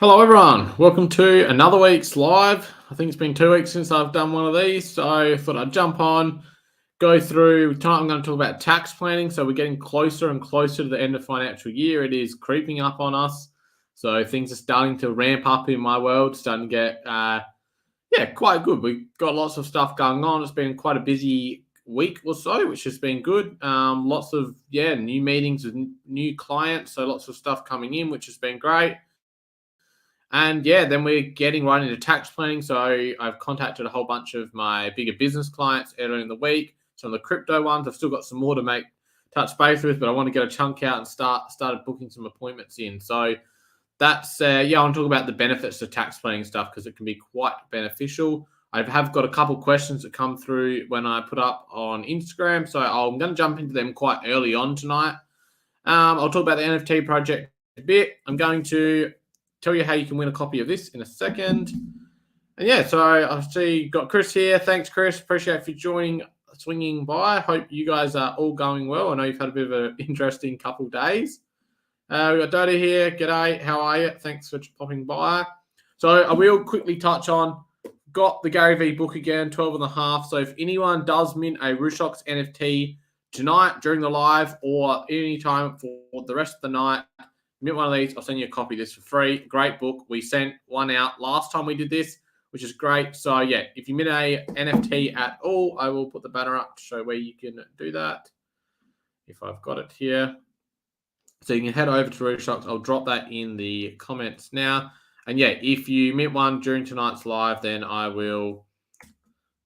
Hello, everyone. Welcome to another week's live. I think it's been 2 weeks since I've done one of these, so I thought I'd jump on, go through. Tonight, I'm going to talk about tax planning. So we're getting closer and closer to the end of financial year. It is creeping up on us, so things are starting to ramp up in my world. Starting to get, quite good. We've got lots of stuff going on. It's been quite a busy week or so, which has been good. Lots of new meetings with new clients, so lots of stuff coming in, which has been great. And then we're getting right into tax planning. So I've contacted a whole bunch of my bigger business clients earlier in the week. Some of the crypto ones, I've still got some more to touch base with, but I want to get a chunk out and started booking some appointments in. So that's I want to talk about the benefits of tax planning stuff because it can be quite beneficial. I have got a couple questions that come through when I put up on Instagram, so I'm going to jump into them quite early on tonight. I'll talk about the NFT project a bit. I'm going to tell you how you can win a copy of this in a second. And so I see you got Chris here. Thanks, Chris. Appreciate you swinging by. Hope you guys are all going well. I know you've had a bit of an interesting couple of days. We got Dota here. G'day. How are you? Thanks for popping by. So I will quickly touch on, got the Gary V book again, 12 and a half. So if anyone does mint a Rooshock's NFT tonight during the live or any time for the rest of the night, mint one of these, I'll send you a copy of this for free. Great book. We sent one out last time we did this, which is great. So if you mint a NFT at all, I will put the banner up to show where you can do that. If I've got it here. So you can head over to Rooshock. I'll drop that in the comments now. And if you mint one during tonight's live, then I will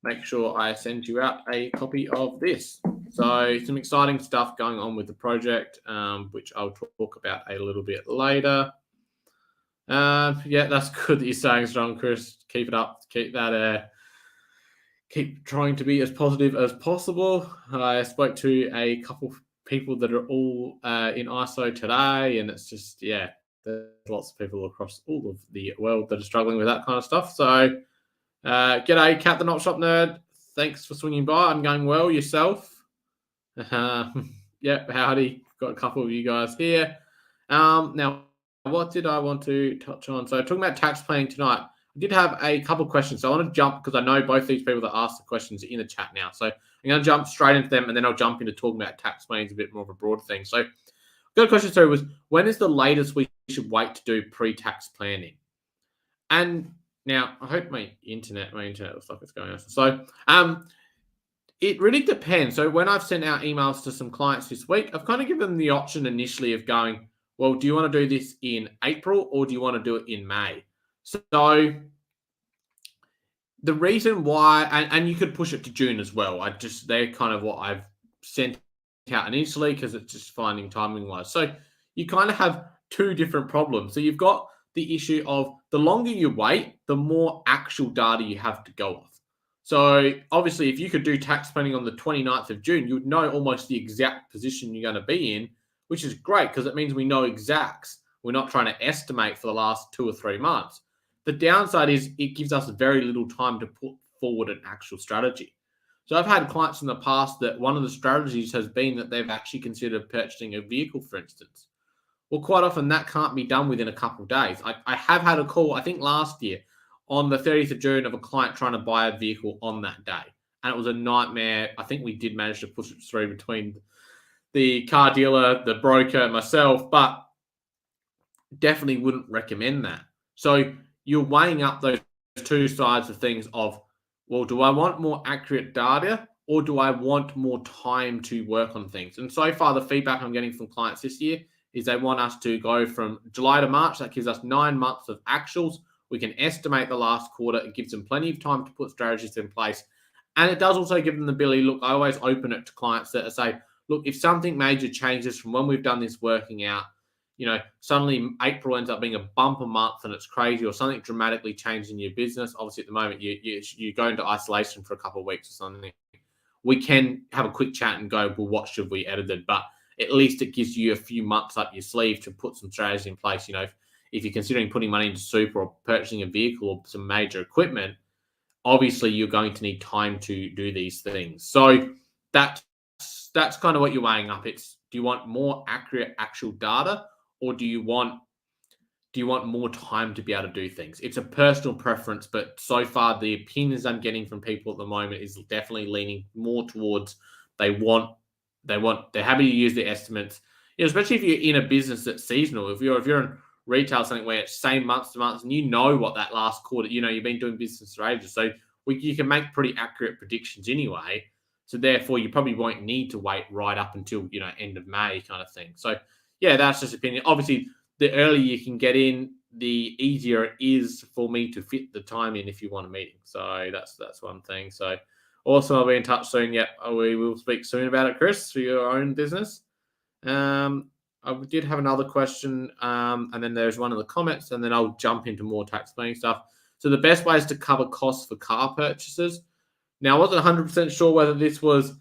make sure I send you out a copy of this. So some exciting stuff going on with the project, which I'll talk about a little bit later. That's good that you're staying strong, Chris. Keep it up. Keep that. Keep trying to be as positive as possible. I spoke to a couple of people that are all in ISO today, and it's just there's lots of people across all of the world that are struggling with that kind of stuff. So, g'day, Captain Op Shop Nerd. Thanks for swinging by. I'm going well. Yourself? Howdy. Got a couple of you guys here. Now, what did I want to touch on? So, talking about tax planning tonight, I did have a couple of questions. So, I want to jump because I know both these people that asked the questions are in the chat now. So, I'm going to jump straight into them and then I'll jump into talking about tax planning a bit more of a broad thing. So, got a question. So, was when is the latest we should wait to do pre-tax planning? And now, I hope my internet looks like it's going on. So, it really depends. So when I've sent out emails to some clients this week, I've kind of given them the option initially of going, well, do you want to do this in April or do you want to do it in May? So the reason why, and you could push it to June as well. They're kind of what I've sent out initially because it's just finding timing wise. So you kind of have two different problems. So you've got the issue of the longer you wait, the more actual data you have to go off. So obviously, if you could do tax planning on the 29th of June, you would know almost the exact position you're going to be in, which is great because it means we know exacts. We're not trying to estimate for the last 2 or 3 months. The downside is it gives us very little time to put forward an actual strategy. So I've had clients in the past that one of the strategies has been that they've actually considered purchasing a vehicle, for instance. Well, quite often that can't be done within a couple of days. I have had a call, I think last year, on the 30th of June of a client trying to buy a vehicle on that day. And it was a nightmare. I think we did manage to push it through between the car dealer, the broker, and myself, but definitely wouldn't recommend that. So you're weighing up those two sides of things of, well, do I want more accurate data or do I want more time to work on things? And so far, the feedback I'm getting from clients this year is they want us to go from July to March. That gives us 9 months of actuals. We can estimate the last quarter. It gives them plenty of time to put strategies in place. And it does also give them the ability, look, I always open it to clients that say, look, if something major changes from when we've done this working out, suddenly April ends up being a bumper month and it's crazy, or something dramatically changed in your business. Obviously, at the moment, you go into isolation for a couple of weeks or something. We can have a quick chat and go, well, what should we edit? But at least it gives you a few months up your sleeve to put some strategies in place. If you're considering putting money into super or purchasing a vehicle or some major equipment, obviously you're going to need time to do these things. So that's kind of what you're weighing up. It's, do you want more accurate actual data or do you want do you want more time to be able to do things? It's a personal preference, but so far the opinions I'm getting from people at the moment is definitely leaning more towards they want they're happy to use the estimates. Especially if you're in a business that's seasonal. If you're in retail, something where it's same month to month, and you know what that last quarter, you've been doing business for ages, so you can make pretty accurate predictions anyway. So therefore, you probably won't need to wait right up until end of May kind of thing. So yeah, that's just opinion. Obviously, the earlier you can get in, the easier it is for me to fit the time in if you want a meeting. So that's one thing. So also, I'll be in touch soon. Yeah, we will speak soon about it, Chris, for your own business. I did have another question, and then there's one in the comments, and then I'll jump into more tax planning stuff. So the best way is to cover costs for car purchases. Now, I wasn't 100% sure whether this was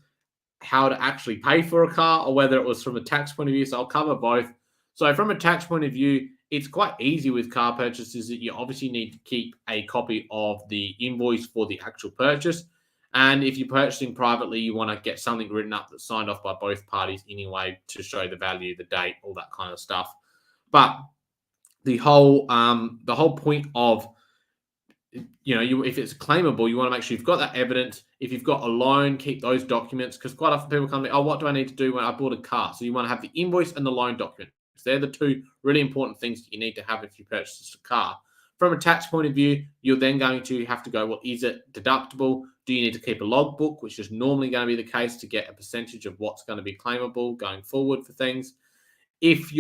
how to actually pay for a car or whether it was from a tax point of view. So I'll cover both. So from a tax point of view, it's quite easy with car purchases that you obviously need to keep a copy of the invoice for the actual purchase. And if you're purchasing privately, you want to get something written up that's signed off by both parties anyway to show the value, the date, all that kind of stuff. But the whole point of if it's claimable, you want to make sure you've got that evidence. If you've got a loan, keep those documents, because quite often people come to me, oh, what do I need to do when I bought a car? So you want to have the invoice and the loan document. They're the two really important things that you need to have if you purchase a car. From a tax point of view, you're then going to have to go, well, is it deductible? Do you need to keep a logbook, which is normally going to be the case to get a percentage of what's going to be claimable going forward for things? If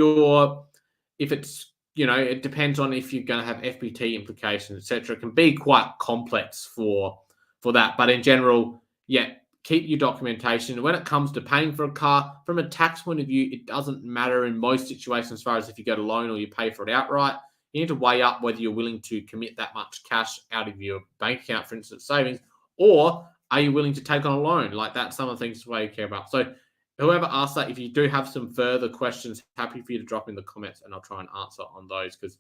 it's it depends on if you're going to have FBT implications, etc. It can be quite complex for that. But in general, yeah, keep your documentation. When it comes to paying for a car, from a tax point of view, it doesn't matter in most situations as far as if you get a loan or you pay for it outright. You need to weigh up whether you're willing to commit that much cash out of your bank account, for instance, savings, or are you willing to take on a loan? Like that's some of the things you care about. So whoever asked that, if you do have some further questions, happy for you to drop in the comments and I'll try and answer on those because,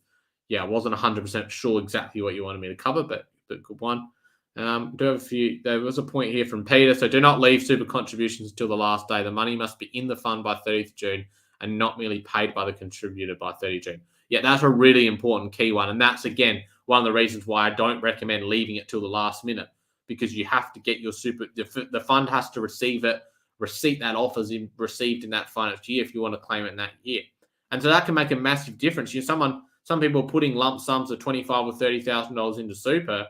yeah, I wasn't 100% sure exactly what you wanted me to cover, but good one. Do have a few. There was a point here from Peter. So do not leave super contributions until the last day. The money must be in the fund by 30th June and not merely paid by the contributor by 30 June. Yeah, that's a really important key one. And that's, again, one of the reasons why I don't recommend leaving it till the last minute because you have to get your the fund has to receive that offers received in that financial year if you want to claim it in that year. And so that can make a massive difference. Some people are putting lump sums of $25,000 or $30,000 into super.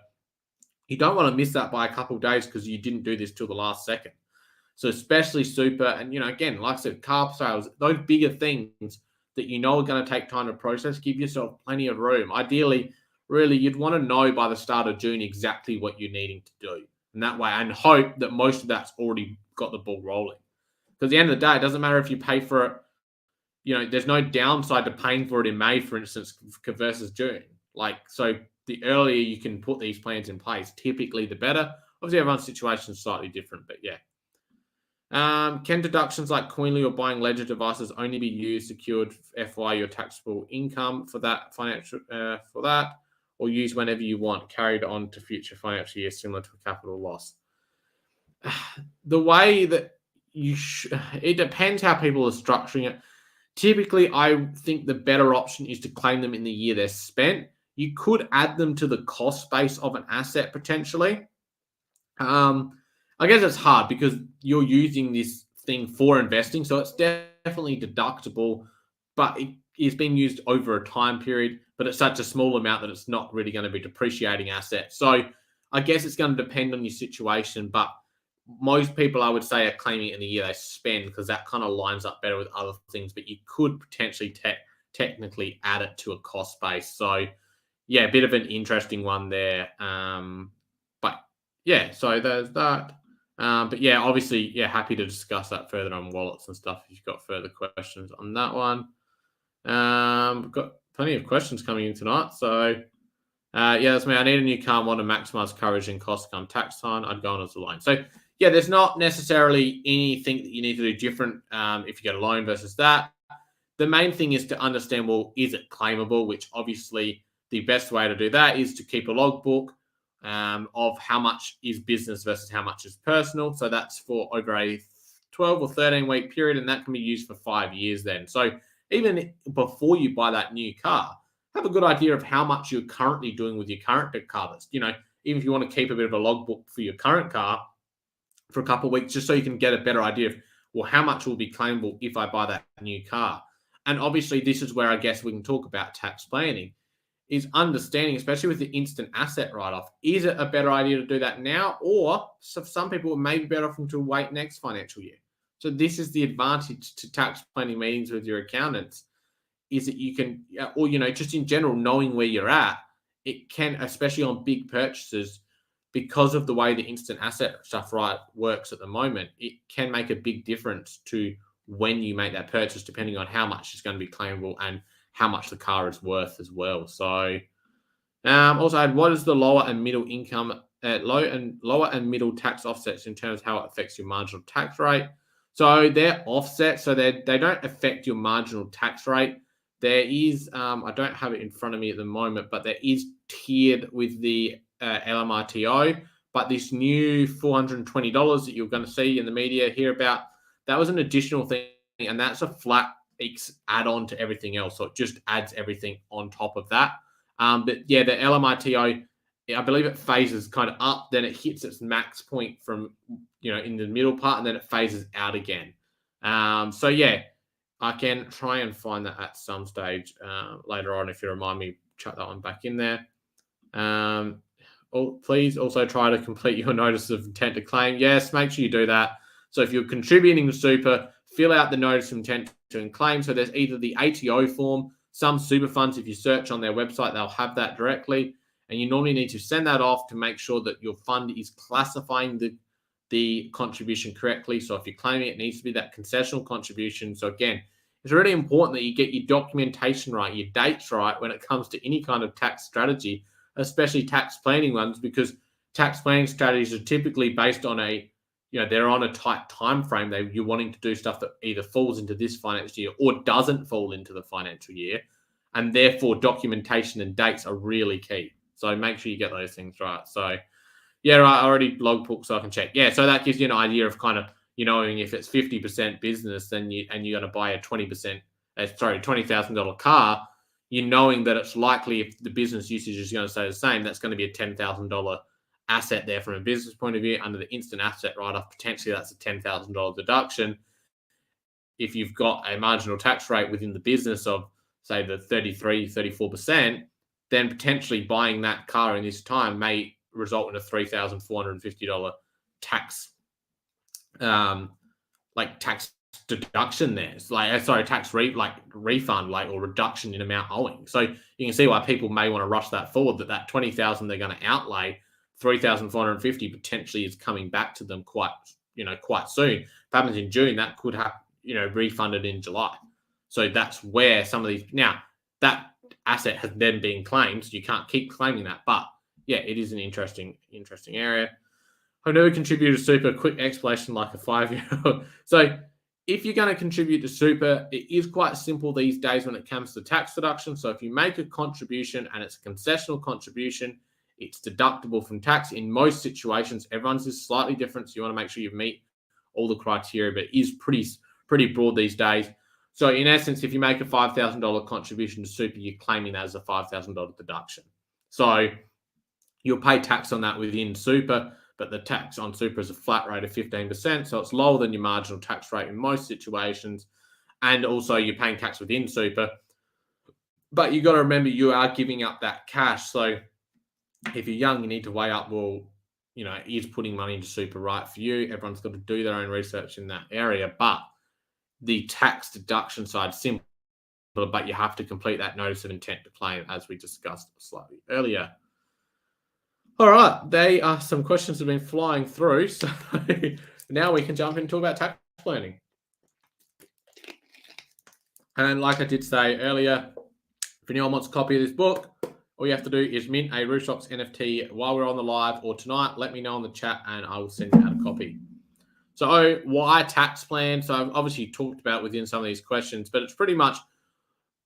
You don't want to miss that by a couple of days because you didn't do this till the last second. So especially super, and again, like I said, car sales, those bigger things that are going to take time to process, give yourself plenty of room. Ideally, really, you'd want to know by the start of June exactly what you're needing to do. And that way, and hope that most of that's already got the ball rolling. Because at the end of the day, it doesn't matter if you pay for it. There's no downside to paying for it in May, for instance, versus June. So the earlier you can put these plans in place, typically the better. Obviously, everyone's situation is slightly different, but yeah. Can deductions like Coinly or buying ledger devices only be used secured FY your taxable income for that or used whenever you want, carried on to future financial years, similar to a capital loss? The way that it depends how people are structuring it. Typically, I think the better option is to claim them in the year they're spent. You could add them to the cost base of an asset potentially. I guess it's hard because you're using this thing for investing, so it's definitely deductible, but it is being used over a time period, but it's such a small amount that it's not really going to be depreciating assets. So I guess it's going to depend on your situation, but most people I would say are claiming it in the year they spend because that kind of lines up better with other things, but you could potentially technically add it to a cost base. So yeah, a bit of an interesting one there. But yeah, so there's that. But yeah, obviously, yeah, happy to discuss that further on wallets and stuff if you've got further questions on that one. We've got plenty of questions coming in tonight. So yeah, that's me. I need a new car. I want to maximize coverage and cost come tax time. I'd go on as a loan. So yeah, there's not necessarily anything that you need to do different if you get a loan versus that. The main thing is to understand, well, is it claimable? Which obviously the best way to do that is to keep a logbook of how much is business versus how much is personal. So that's for over a 12 or 13 week period, and that can be used for 5 years then. So even before you buy that new car, have a good idea of how much you're currently doing with your current car. That's, even if you want to keep a bit of a logbook for your current car for a couple of weeks, just so you can get a better idea of, well, how much will be claimable if I buy that new car. And obviously, this is where I guess we can talk about tax planning, is understanding, especially with the instant asset write-off, is it a better idea to do that now, or some people may be better off to wait next financial year? So this is the advantage to tax planning meetings with your accountants, is that you can, or, just in general, knowing where you're at, it can, especially on big purchases, because of the way the instant asset stuff works at the moment, it can make a big difference to when you make that purchase, depending on how much is going to be claimable and how much the car is worth as well. So, also, what is the lower and middle income, lower and middle tax offsets in terms of how it affects your marginal tax rate? So they're offset, so they don't affect your marginal tax rate. There is, I don't have it in front of me at the moment, but there is tiered with the LMRTO. But this new $420 that you're going to see in the media hear about, that was an additional thing, and that's a flat add-on to everything else. So it just adds everything on top of that. But yeah, the LMRTO, I believe it phases kind of up, then it hits its max point from, in the middle part, and then it phases out again. So yeah, I can try and find that at some stage later on. If you remind me, chuck that one back in there. Please also try to complete your notice of intent to claim. Yes, make sure you do that. So if you're contributing to super, fill out the notice of intent to claim. So there's either the ATO form, some super funds, if you search on their website, they'll have that directly. And you normally need to send that off to make sure that your fund is classifying the contribution correctly. So if you're claiming it needs to be that concessional contribution. So again, it's really important that you get your documentation right, your dates right when it comes to any kind of tax strategy, especially tax planning ones, because tax planning strategies are typically based on they're on a tight time frame. You're wanting to do stuff that either falls into this financial year or doesn't fall into the financial year. And therefore, documentation and dates are really key. So make sure you get those things right. So, yeah, right, I already logbook so I can check. Yeah, so that gives you an idea of kind of, knowing if it's 50% business, then you're going to buy a $20,000 car, you're knowing that it's likely, if the business usage is going to stay the same, that's going to be a $10,000 asset there from a business point of view. Under the instant asset write-off, potentially that's a $10,000 deduction. If you've got a marginal tax rate within the business of, say, the 34%, then potentially buying that car in this time may result in a $3,450 tax tax deduction there. It's tax refund, or reduction in amount owing. So you can see why people may want to rush that forward, that $20,000 they're going to outlay, $3,450 potentially is coming back to them quite soon. If it happens in June, that could have, refunded in July. So that's where some of these, now that asset has then been claimed, so you can't keep claiming that. But yeah, it is an interesting area. I've never contributed to super. Quick explanation like a 5-year-old. So if you're going to contribute to super, it is quite simple these days when it comes to tax deduction. So if you make a contribution and it's a concessional contribution, it's deductible from tax. In most situations, everyone's is slightly different, so you want to make sure you meet all the criteria, but it is pretty broad these days. So in essence, if you make a $5,000 contribution to super, you're claiming that as a $5,000 deduction. So you'll pay tax on that within super, but the tax on super is a flat rate of 15%, so it's lower than your marginal tax rate in most situations. And also you're paying tax within super, but you got to remember you are giving up that cash. So if you're young, you need to weigh up, well, is putting money into super right for you? Everyone's got to do their own research in that area, but the tax deduction side is simple, but you have to complete that notice of intent to claim, as we discussed slightly earlier. All right, they are some questions that have been flying through, so now we can jump into about tax planning. And like I did say earlier, if anyone wants a copy of this book, all you have to do is mint a Rooshock's NFT while we're on the live or tonight. Let me know in the chat and I will send you out a copy. So why tax plan? So I've obviously talked about within some of these questions, but it's pretty much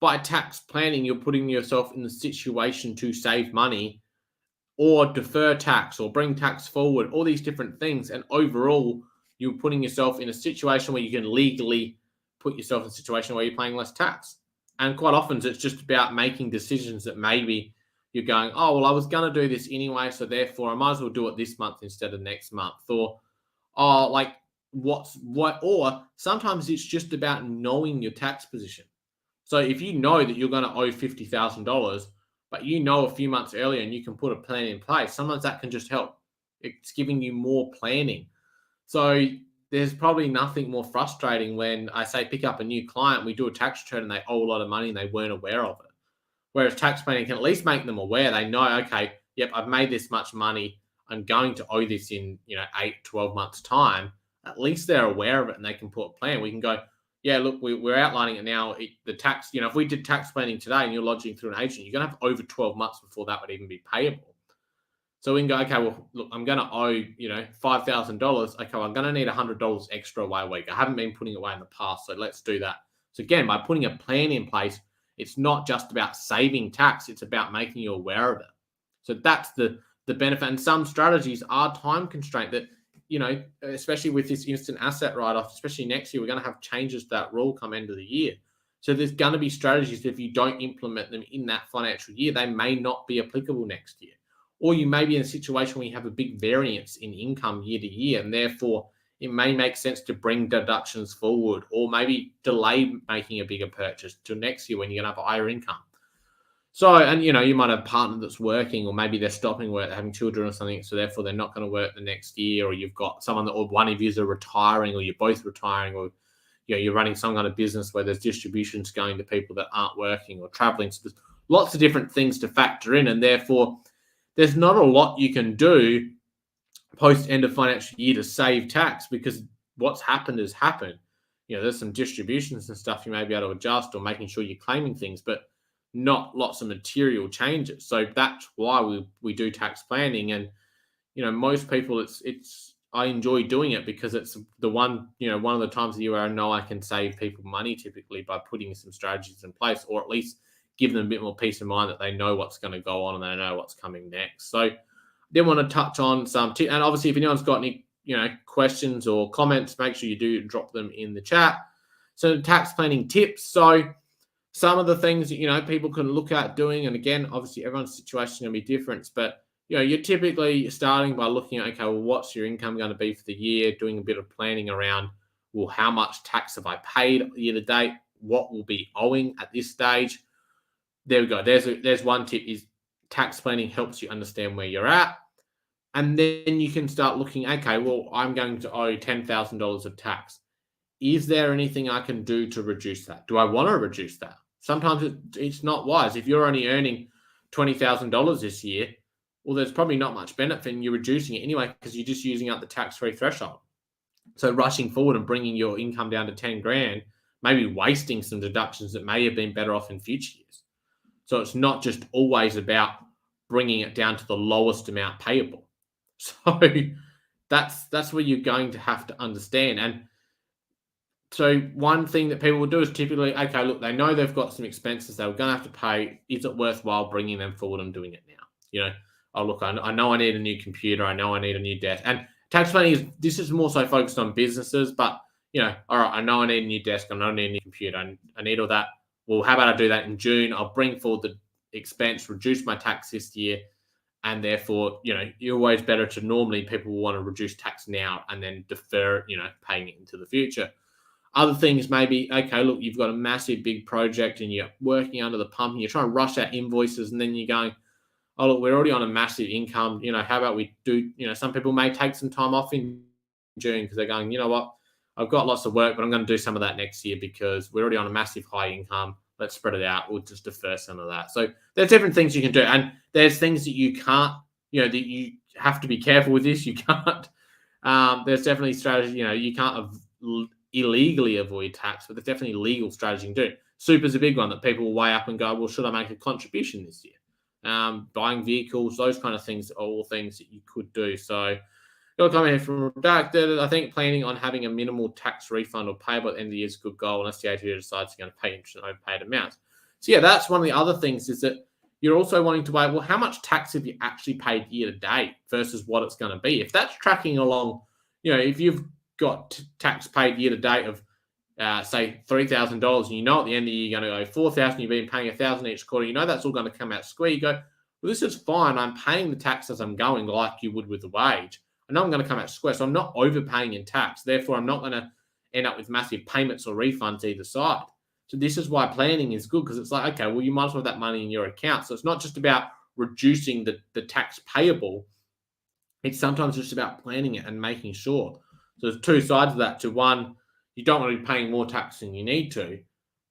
by tax planning, you're putting yourself in the situation to save money or defer tax or bring tax forward, all these different things. And overall, you're putting yourself in a situation where you can legally put yourself in a situation where you're paying less tax. And quite often it's just about making decisions that maybe you're going, oh, well, I was going to do this anyway, so therefore I might as well do it this month instead of next month. Or, oh, like or sometimes it's just about knowing your tax position. So if you know that you're going to owe $50,000, but you know a few months earlier and you can put a plan in place, sometimes that can just help. It's giving you more planning. So there's probably nothing more frustrating when I say pick up a new client, we do a tax return and they owe a lot of money and they weren't aware of it. Whereas tax planning can at least make them aware. They know, okay, yep, I've made this much money. I'm going to owe this in, 8, 12 months time. At least they're aware of it and they can put a plan. We can go, yeah, look, we're outlining it now. The tax, if we did tax planning today and you're lodging through an agent, you're going to have over 12 months before that would even be payable. So we can go, okay, well, look, I'm going to owe, $5,000. Okay, well, I'm going to need $100 extra away a week. I haven't been putting it away in the past, so let's do that. So again, by putting a plan in place, it's not just about saving tax, it's about making you aware of it. So that's the benefit. And some strategies are time constraint that, especially with this instant asset write-off, especially next year, we're going to have changes to that rule come end of the year. So there's going to be strategies that if you don't implement them in that financial year, they may not be applicable next year. Or you may be in a situation where you have a big variance in income year to year, and therefore it may make sense to bring deductions forward or maybe delay making a bigger purchase to next year when you're going to have a higher income. So, and you might have a partner that's working, or maybe they're stopping work, they're having children or something, so therefore they're not going to work the next year, or you've got someone that, or one of you are retiring, or you're both retiring, or you're running some kind of business where there's distributions going to people that aren't working or traveling. So there's lots of different things to factor in, and therefore there's not a lot you can do post end of financial year to save tax, because what's happened has happened. There's some distributions and stuff you may be able to adjust, or making sure you're claiming things, but not lots of material changes. So that's why we do tax planning. And most people, it's I enjoy doing it because it's the one of the times of the year where I know I can save people money, typically by putting some strategies in place, or at least give them a bit more peace of mind that they know what's going to go on and they know what's coming next. So then want to touch on some and obviously if anyone's got any questions or comments, make sure you do drop them in the chat. So tax planning tips. So some of the things that people can look at doing, and again, obviously everyone's situation is going to be different, but you're typically starting by looking at, okay, well, what's your income going to be for the year, doing a bit of planning around, well, how much tax have I paid year to date, what will be owing at this stage. There we go. There's one tip, is tax planning helps you understand where you're at. And then you can start looking, okay, well, I'm going to owe $10,000 of tax. Is there anything I can do to reduce that? Do I want to reduce that? Sometimes it's not wise. If you're only earning $20,000 this year, well, there's probably not much benefit in you reducing it anyway, because you're just using up the tax-free threshold. So rushing forward and bringing your income down to 10 grand, maybe wasting some deductions that may have been better off in future years. So it's not just always about bringing it down to the lowest amount payable. So that's where you're going to have to understand. And so one thing that people will do is typically, okay, look, they know they've got some expenses they were going to have to pay. Is it worthwhile bringing them forward and doing it now? Oh, look, I know I need a new computer. I know I need a new desk. And tax planning this is more so focused on businesses, but, all right, I know I need a new desk. I know I need a new computer. I need all that. Well, how about I do that in June? I'll bring forward the expense, reduce my tax this year. And therefore, you're always better to normally people will want to reduce tax now and then defer, paying it into the future. Other things maybe, okay, look, you've got a massive big project and you're working under the pump and you're trying to rush out invoices, and then you're going, oh, look, we're already on a massive income. How about we do, some people may take some time off in June because they're going, you know what, I've got lots of work, but I'm going to do some of that next year because we're already on a massive high income. Let's spread it out. We'll just defer some of that. So there's different things you can do. And there's things that you can't, that you have to be careful with this. You can't, there's definitely strategy, you can't illegally avoid tax, but there's definitely legal strategy you can do. Super's a big one that people will weigh up and go, well, should I make a contribution this year? Buying vehicles, those kind of things are all things that you could do. So got a comment here from Redacted. I think planning on having a minimal tax refund or payable at the end of the year is a good goal, unless the ATO decides you're going to pay interest on overpaid amounts. So yeah, that's one of the other things, is that you're also wanting to weigh, well, how much tax have you actually paid year to date versus what it's going to be? If that's tracking along, if you've got tax paid year to date of say $3,000, and you know at the end of the year you're going to go $4,000. You've been paying $1,000 each quarter. You know that's all going to come out square. You go, well, this is fine. I'm paying the tax as I'm going, like you would with the wage. I know I'm going to come out square, so I'm not overpaying in tax. Therefore, I'm not going to end up with massive payments or refunds either side. So this is why planning is good, because it's like, okay, well, you might as well have that money in your account. So it's not just about reducing the tax payable. It's sometimes just about planning it and making sure. So there's two sides of that. To one, you don't want to be paying more tax than you need to,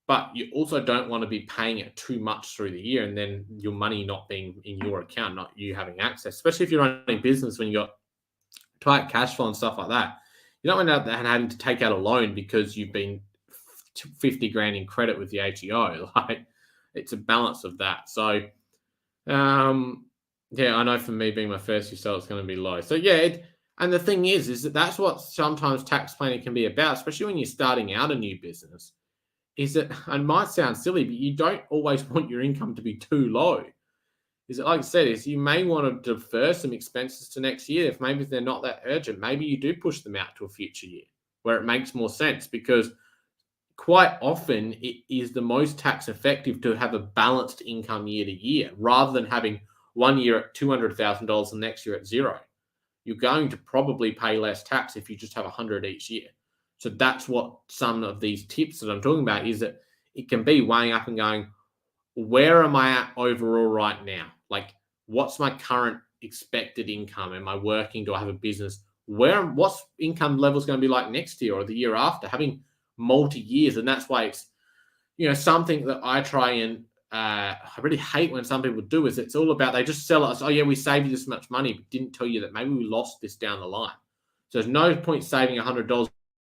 but you also don't want to be paying it too much through the year and then your money not being in your account, not you having access, especially if you're running a business when you've got tight cash flow and stuff like that. You don't end up having to take out a loan because you've been 50 grand in credit with the ATO. Like, it's a balance of that. So, yeah, I know for me being my first year, so it's going to be low. So yeah, and the thing is that that's what sometimes tax planning can be about, especially when you're starting out a new business. Is that, and might sound silly, but you don't always want your income to be too low. Is it, like I said, is you may want to defer some expenses to next year if maybe they're not that urgent. Maybe you do push them out to a future year where it makes more sense, because quite often it is the most tax effective to have a balanced income year to year rather than having 1 year at $200,000 and next year at zero. You're going to probably pay less tax if you just have 100 each year. So that's what some of these tips that I'm talking about is, that it can be weighing up and going, where am I at overall right now? Like, what's my current expected income? Am I working? Do I have a business? What's income levels going to be like next year or the year after? Having multi years, and that's why it's something that I try and I really hate when some people do is it's all about, they just sell us, oh yeah, we saved you this much money, but didn't tell you that maybe we lost this down the line. So there's no point saving $100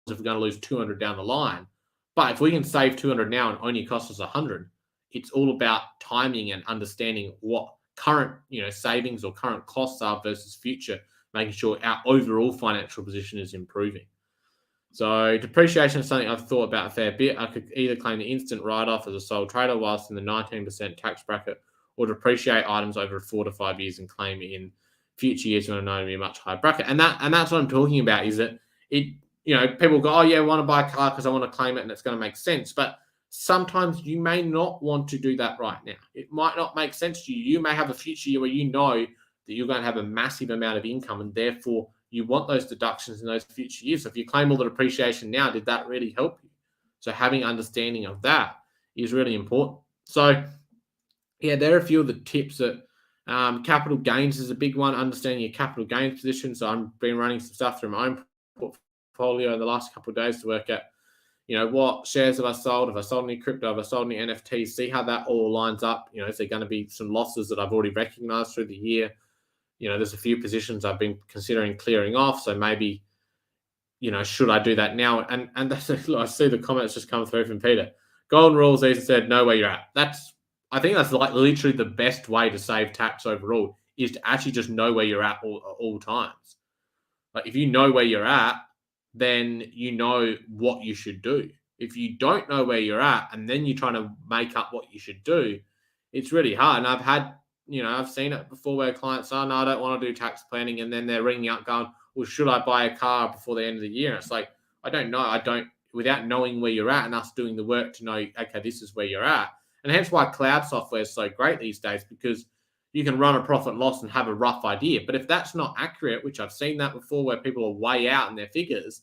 if we're going to lose 200 down the line. But if we can save 200 now and only cost us 100, it's all about timing and understanding what current savings or current costs are versus future, making sure our overall financial position is improving. So depreciation is something I've thought about a fair bit. I could either claim the instant write-off as a sole trader whilst in the 19% tax bracket, or depreciate items over 4 to 5 years and claim it in future years when I know to be a much higher bracket. And that's what I'm talking about, is that people go, oh yeah, I want to buy a car because I want to claim it and it's going to make sense. But sometimes you may not want to do that right now. It might not make sense to you. You may have a future year where you know that you're going to have a massive amount of income, and therefore you want those deductions in those future years. So if you claim all the depreciation now, did that really help you? So having understanding of that is really important. So yeah, there are a few of the tips that capital gains is a big one. Understanding your capital gains position. So I've been running some stuff through my own portfolio in the last couple of days to work out, what shares have I sold? Have I sold any crypto? Have I sold any NFTs? See how that all lines up. Is there going to be some losses that I've already recognized through the year? There's a few positions I've been considering clearing off. So maybe, should I do that now? And that's, I see the comments just come through from Peter. Golden rules, even said, know where you're at. I think that's like literally the best way to save tax overall, is to actually just know where you're at all times. Like, if you know where you're at, then you know what you should do. If you don't know where you're at and then you're trying to make up what you should do, it's really hard. And I've seen it before where clients are, no, I don't want to do tax planning. And then they're ringing up going, well, should I buy a car before the end of the year? And it's like, I don't know. Without knowing where you're at and us doing the work to know, okay, this is where you're at. And hence why cloud software is so great these days, because you can run a profit and loss and have a rough idea. But if that's not accurate, which I've seen that before where people are way out in their figures,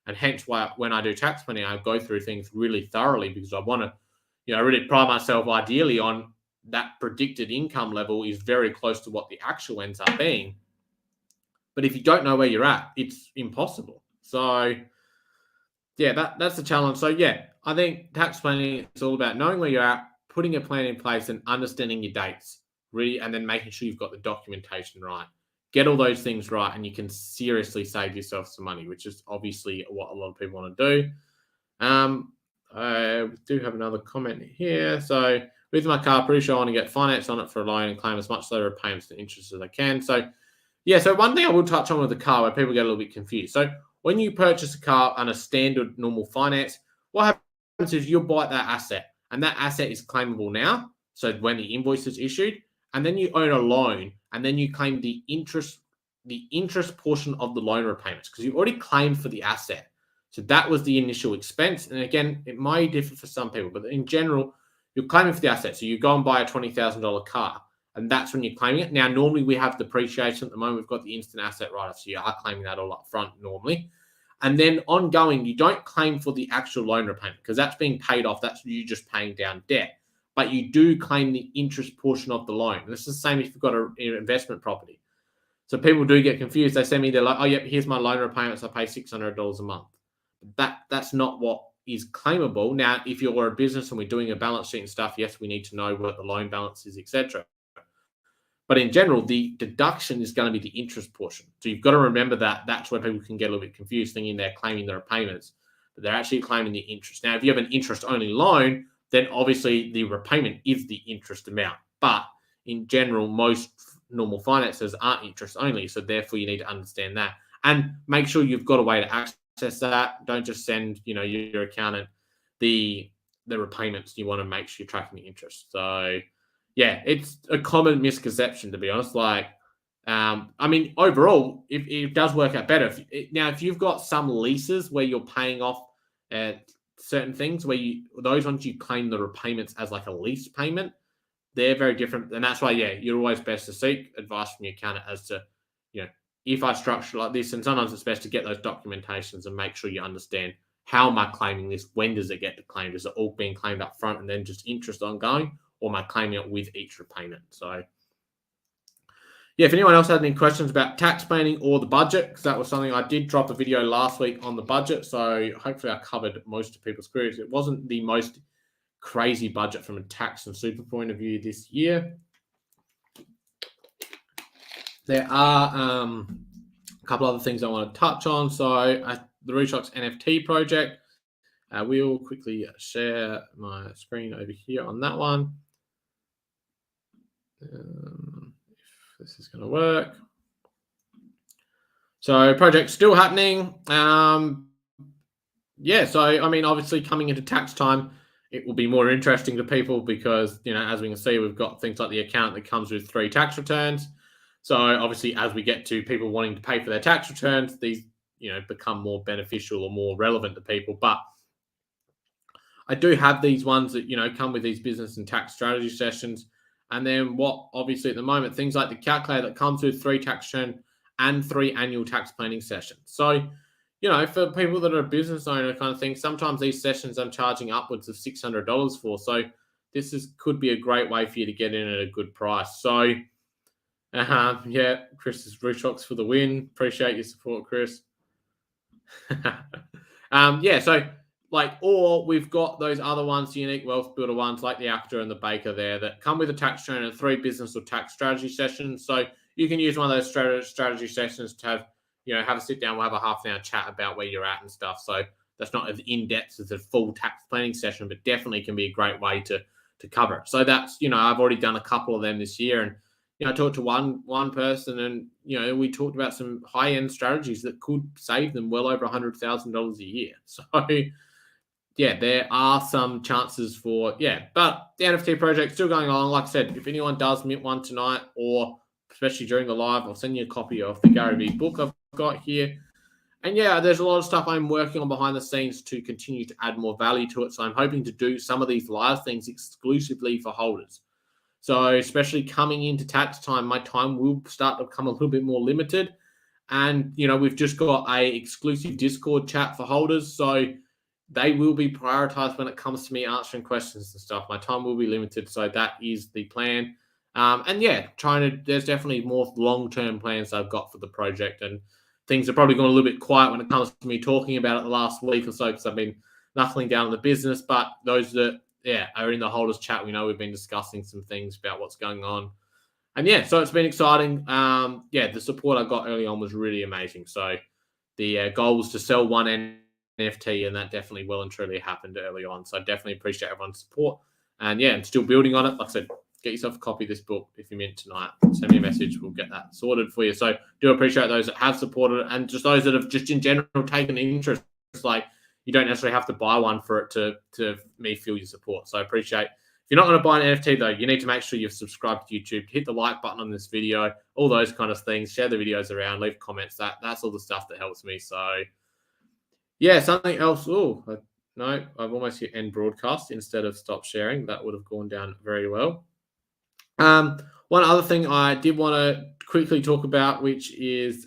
and hence why when I do tax planning, I go through things really thoroughly, because I want to, I really pride myself ideally on that predicted income level is very close to what the actual ends up being. But if you don't know where you're at, it's impossible. So yeah, that's the challenge. So yeah, I think tax planning is all about knowing where you're at, putting a plan in place and understanding your dates, really, and then making sure you've got the documentation right. Get all those things right, and you can seriously save yourself some money, which is obviously what a lot of people want to do. I do have another comment here. So with my car, pretty sure I want to get finance on it for a loan and claim as much lower repayments and interest as I can. So yeah, so one thing I will touch on with the car where people get a little bit confused. So when you purchase a car on a standard normal finance, what happens is you'll buy that asset, and that asset is claimable now. So when the invoice is issued, and then you own a loan, and then you claim the interest portion of the loan repayments, because you've already claimed for the asset. So that was the initial expense. And again, it may differ for some people, but in general, you're claiming for the asset. So you go and buy a $20,000 car, and that's when you're claiming it. Now, normally we have depreciation at the moment. We've got the instant asset write-off, so you are claiming that all up front normally. And then ongoing, you don't claim for the actual loan repayment because that's being paid off. That's you just paying down debt. But you do claim the interest portion of the loan. And this is the same if you've got an investment property. So people do get confused. They send me, they're like, oh, yep, here's my loan repayments. I pay $600 a month. That's not what is claimable. Now, if you're a business and we're doing a balance sheet and stuff, yes, we need to know what the loan balance is, etc. But in general, the deduction is going to be the interest portion. So you've got to remember that that's where people can get a little bit confused, thinking they're claiming the repayments, but they're actually claiming the interest. Now, if you have an interest-only loan, then obviously the repayment is the interest amount. But in general, most normal finances aren't interest-only, so therefore you need to understand that. And make sure you've got a way to access that. Don't just send, your accountant the repayments. You want to make sure you're tracking the interest. So yeah, it's a common misconception, to be honest. Overall, it does work out better. If you've got some leases where you're paying off certain things, those ones you claim the repayments as like a lease payment, they're very different. And that's why, you're always best to seek advice from your accountant as to, if I structure like this, and sometimes it's best to get those documentations and make sure you understand how am I claiming this? When does it get claimed? Is it all being claimed up front and then just interest ongoing? Or am I claiming it with each repayment? So, if anyone else had any questions about tax planning or the budget, because that was something I did drop a video last week on the budget. So hopefully I covered most of people's queries. It wasn't the most crazy budget from a tax and super point of view this year. There are a couple other things I want to touch on. So the Rooshock's NFT project. We'll quickly share my screen over here on that one. If this is going to work. So project's still happening. Obviously coming into tax time, it will be more interesting to people because, as we can see, we've got things like the account that comes with 3 tax returns. So obviously, as we get to people wanting to pay for their tax returns, these, become more beneficial or more relevant to people. But I do have these ones that, come with these business and tax strategy sessions. And then obviously at the moment, things like the calculator that comes with 3 tax return and 3 annual tax planning sessions. So, for people that are a business owner kind of thing, sometimes these sessions I'm charging upwards of $600 for. So this could be a great way for you to get in at a good price. So, Chris's Rooshock's for the win. Appreciate your support, Chris. Or we've got those other ones, the unique wealth builder ones, like the actor and the baker there, that come with a tax return and 3 business or tax strategy sessions. So you can use one of those strategy sessions to have a sit down. We'll have a half an hour chat about where you're at and stuff. So that's not as in depth as a full tax planning session, but definitely can be a great way to cover it. So that's I've already done a couple of them this year, and I talked to one person, and we talked about some high end strategies that could save them well over $100,000 a year. So there are some chances but the NFT project still going on. Like I said, if anyone does mint one tonight, or especially during the live, I'll send you a copy of the Gary Vee book I've got here. And there's a lot of stuff I'm working on behind the scenes to continue to add more value to it. So I'm hoping to do some of these live things exclusively for holders. So especially coming into tax time, my time will start to become a little bit more limited. And, we've just got a exclusive Discord chat for holders. So they will be prioritized when it comes to me answering questions and stuff. My time will be limited. So that is the plan. There's definitely more long-term plans I've got for the project. And things are probably going a little bit quiet when it comes to me talking about it the last week or so, because I've been knuckling down on the business. But those that are in the holders chat, we know we've been discussing some things about what's going on. And so it's been exciting. The support I got early on was really amazing. So the goal was to sell one NFT, and that definitely well and truly happened early on. So I definitely appreciate everyone's support. And I'm still building on it. Like I said, get yourself a copy of this book if you're mint tonight. Send me a message. We'll get that sorted for you. So do appreciate those that have supported it, and just those that have just in general taken interest. Like, you don't necessarily have to buy one for it to me feel your support. So I appreciate. If you're not going to buy an NFT, though, you need to make sure you've subscribed to YouTube, hit the like button on this video, all those kind of things, share the videos around, leave comments. That's all the stuff that helps me. So Yeah, something else. Oh, no, I've almost hit end broadcast instead of stop sharing. That would have gone down very well. Um, One other thing I did want to quickly talk about, which is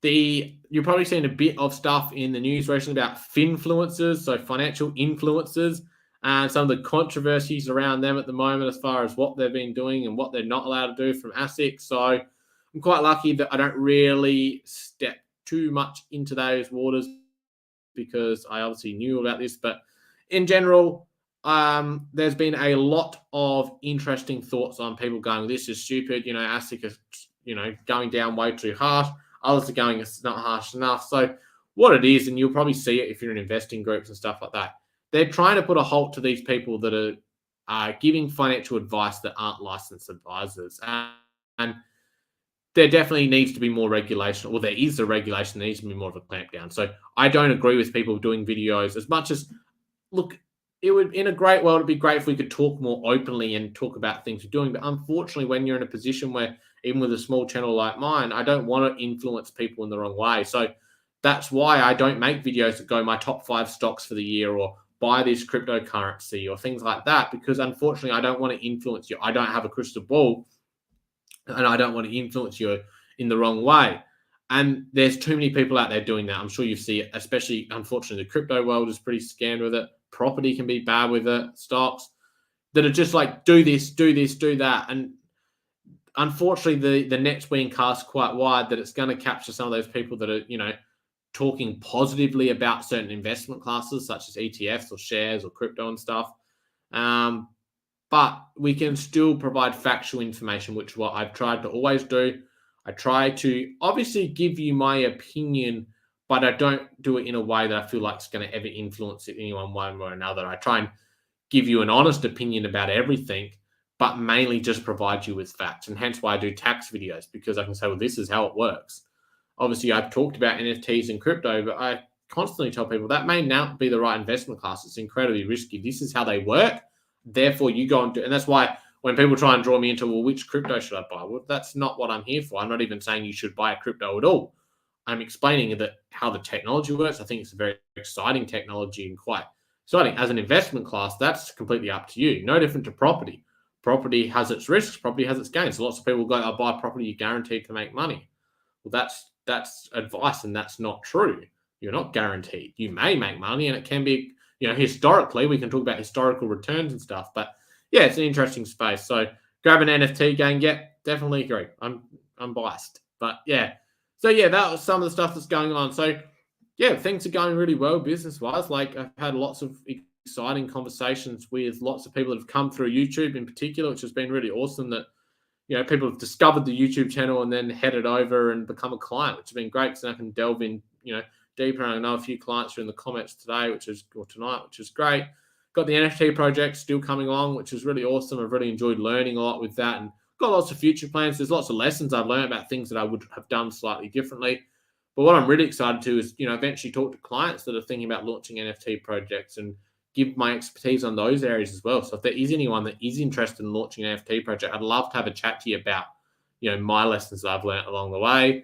you're probably seeing a bit of stuff in the news recently about finfluencers, so financial influencers, and some of the controversies around them at the moment as far as what they've been doing and what they're not allowed to do from ASIC. So I'm quite lucky that I don't really step too much into those waters because I obviously knew about this. But in general, there's been a lot of interesting thoughts on people going, "This is stupid." ASIC is going down way too harsh. Others are going, "It's not harsh enough." So what it is, and you'll probably see it if you're in investing groups and stuff like that. They're trying to put a halt to these people that are giving financial advice that aren't licensed advisors, and there definitely needs to be more regulation. Well, there is a regulation. There needs to be more of a clampdown. So I don't agree with people doing videos as much as look. It would, in a great world, it'd be great if we could talk more openly and talk about things we're doing. But unfortunately, when you're in a position where, even with a small channel like mine, I don't want to influence people in the wrong way. So that's why I don't make videos that go my top 5 stocks for the year or buy this cryptocurrency or things like that, because unfortunately, I don't want to influence you. I don't have a crystal ball and I don't want to influence you in the wrong way. And there's too many people out there doing that. I'm sure you see it, especially unfortunately, the crypto world is pretty scammed with it. Property can be bad with it, stocks that are just like, do this, do this, do that. And unfortunately, the net's being cast quite wide that it's going to capture some of those people that are, talking positively about certain investment classes such as ETFs or shares or crypto and stuff. Um, but we can still provide factual information, which is what I've tried to always do. I try to obviously give you my opinion, but I don't do it in a way that I feel like it's going to ever influence anyone one way or another. I try and give you an honest opinion about everything, but mainly just provide you with facts. And hence why I do tax videos, because I can say, well, this is how it works. Obviously, I've talked about NFTs and crypto, but I constantly tell people that may not be the right investment class. It's incredibly risky. This is how they work. Therefore, you go and do, and that's why when people try and draw me into, well, which crypto should I buy? Well, that's not what I'm here for. I'm not even saying you should buy a crypto at all. I'm explaining that how the technology works. I think it's a very exciting technology and quite exciting. As an investment class, that's completely up to you. No different to property. Property has its risks. Property has its gains. Lots of people go, "I buy property, you're guaranteed to make money." Well, that's advice, and that's not true. You're not guaranteed. You may make money, and it can be, historically, we can talk about historical returns and stuff. But yeah, it's an interesting space. So grab an NFT game. Yeah, definitely agree. I'm biased, but yeah. So yeah, that was some of the stuff that's going on. So yeah, things are going really well business wise. Like I've had lots of exciting conversations with lots of people that have come through YouTube in particular, which has been really awesome. That people have discovered the YouTube channel and then headed over and become a client, which has been great because I can delve in, deeper. And I know a few clients are in the comments today, or tonight, which is great. Got the NFT project still coming along, which is really awesome. I've really enjoyed learning a lot with that and got lots of future plans. There's lots of lessons I've learned about things that I would have done slightly differently. But what I'm really excited to is, eventually talk to clients that are thinking about launching NFT projects and give my expertise on those areas as well. So if there is anyone that is interested in launching an NFT project, I'd love to have a chat to you about, my lessons that I've learned along the way.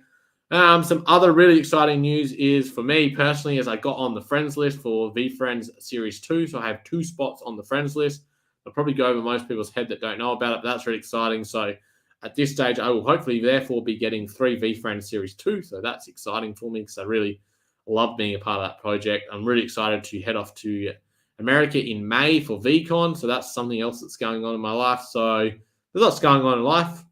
Some other really exciting news is for me personally, as I got on the friends list for VFriends Series 2. So I have 2 spots on the friends list. I'll probably go over most people's head that don't know about it, but that's really exciting. So at this stage, I will hopefully therefore be getting 3 VFriends Series 2. So that's exciting for me because I really love being a part of that project. I'm really excited to head off to America in May for VCon. So that's something else that's going on in my life. So there's lots going on in life.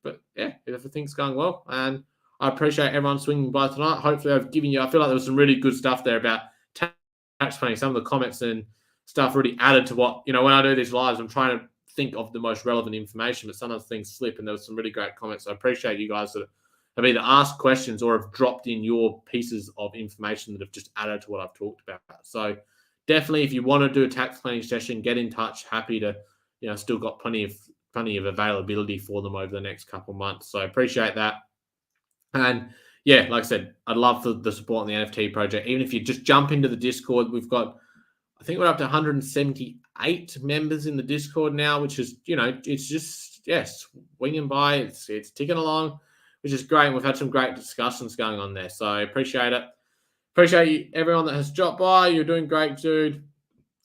But yeah, everything's going well. And I appreciate everyone swinging by tonight. Hopefully I've given you, I feel like there was some really good stuff there about tax planning. Some of the comments and stuff really added to what, when I do these lives, I'm trying to think of the most relevant information, but sometimes things slip, and there was some really great comments. So I appreciate you guys that have either asked questions or have dropped in your pieces of information that have just added to what I've talked about. So definitely, if you want to do a tax planning session, get in touch. Happy to, still got plenty of availability for them over the next couple of months. So I appreciate that. And yeah, like I said, I'd love the support on the NFT project. Even if you just jump into the Discord, we've got, I think we're up to 178 members in the Discord now, which is, it's just, yes, winging by. It's ticking along, which is great. And we've had some great discussions going on there. So I appreciate it. Appreciate you, everyone that has dropped by. You're doing great, dude.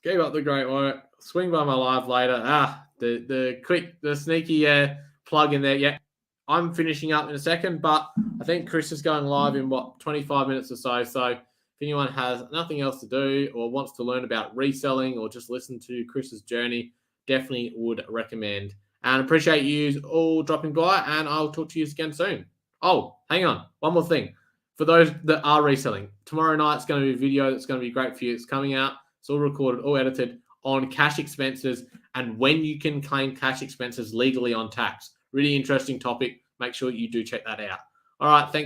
Keep up the great work. Swing by my live later. The sneaky plug in there. Yeah, I'm finishing up in a second, but I think Chris is going live in 25 minutes or so. So if anyone has nothing else to do or wants to learn about reselling or just listen to Chris's journey, definitely would recommend. And appreciate you all dropping by, and I'll talk to you again soon. Oh, hang on. One more thing. For those that are reselling, tomorrow night's going to be a video that's going to be great for you. It's coming out. It's all recorded, all edited on cash expenses and when you can claim cash expenses legally on tax. Really interesting topic. Make sure you do check that out. All right. Thanks.